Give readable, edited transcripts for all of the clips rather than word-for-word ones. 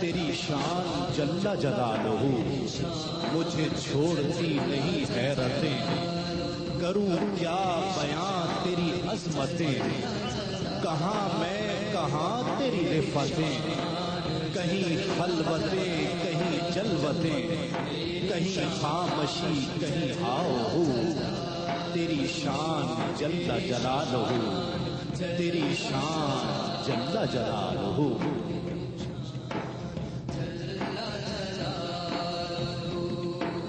تیری شان جل جلالہ مجھے چھوڑتی نہیں حیرتیں، کروں کیا بیان تیری عظمتیں، کہاں میں کہاں تیری رفتیں، کہیں خلوتیں کہیں جلوتیں، کہیں خاموشی کہیں آؤ ہو، تیری شان جل جلالہ، تیری شان جل جلالہ۔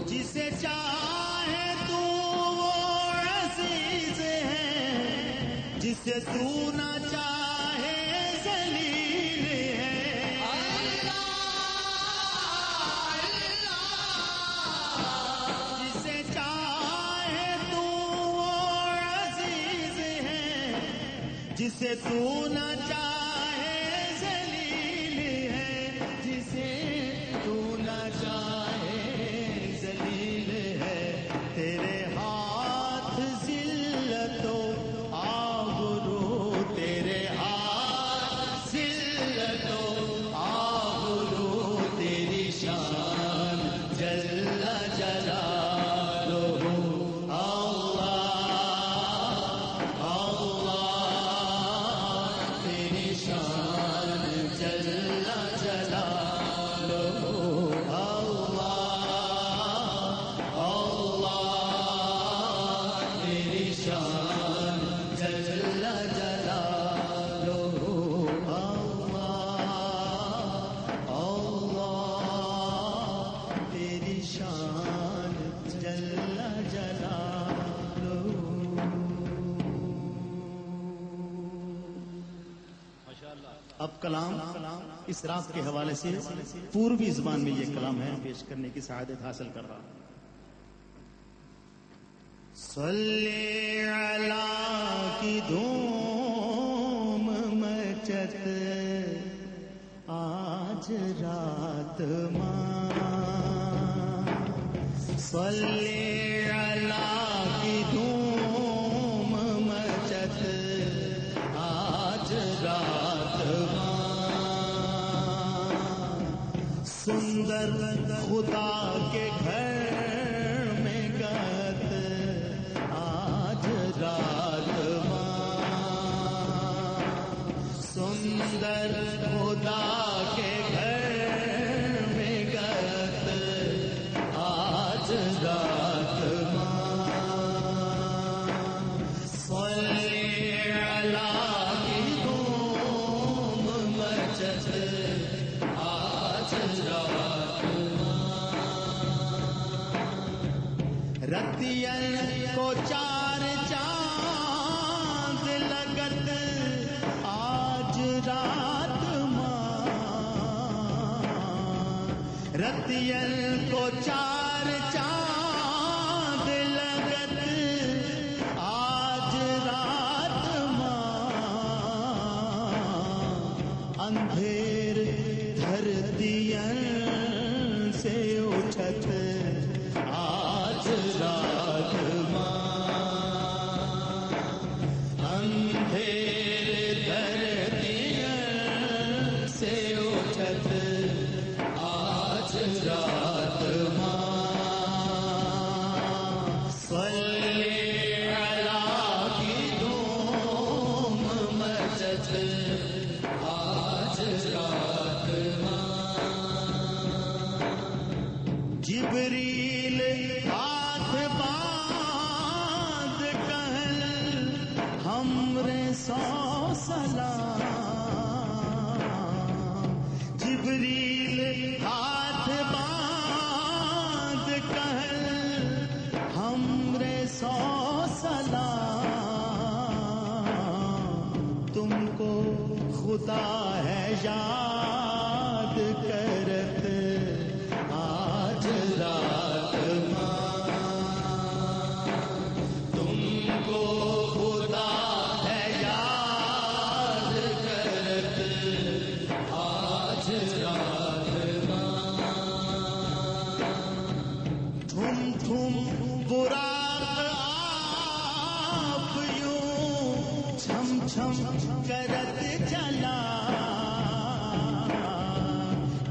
جسے چاہے تو وہ عزیز ہے، جسے تو نہ چاہے ذلیل ہے۔ جسے چاہے تو وہ عزیز ہے، جسے تو نہ چاہے ذلیل ہے، جسے تو نہ چاہے ذلیل ہے۔ تیرے ہاتھ ذلت و آبرو، تیرے ہاتھ ذلت و آبرو، تیری شان جل جلالہ۔ اب کلام اس رات کے حوالے سے پوروی زبان میں یہ کلام ہے، پیش کرنے کی سعادت حاصل کر رہا ہوں۔ صلی علی کی دھوم مچت آج رات ماں، صلی علی کی دھوم مچت آج رات ماں، سندر خدا کے گھر میں گت آج رات ماں، سندر خدا کے گھر میں گت آج رات ماں، صلی علی کی دھوم مچت آج رات ماں، رتین کو چار چاند لگت آج رات ماں، رتین کو چار چاند لگت آج رات ماں، اندھیر دھرتین سے اٹھت آج رات ماں، اندھیر دھرتین سے اٹھت آج رات ماں، صلی علی کی دھوم مچت آج رات ماں، جبریل ہاتھ باندھ کہل ہمرے سو سلام، جبریل ہاتھ باندھ کہل ہمرے سو سلام، تم کو خدا ہے یاد کرت آج رات ماں، تم کو خدا ہے یاد کرت آج رات ماں، تھم تھم براق آپ یوں چھم چھم کرت چلا،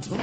تھم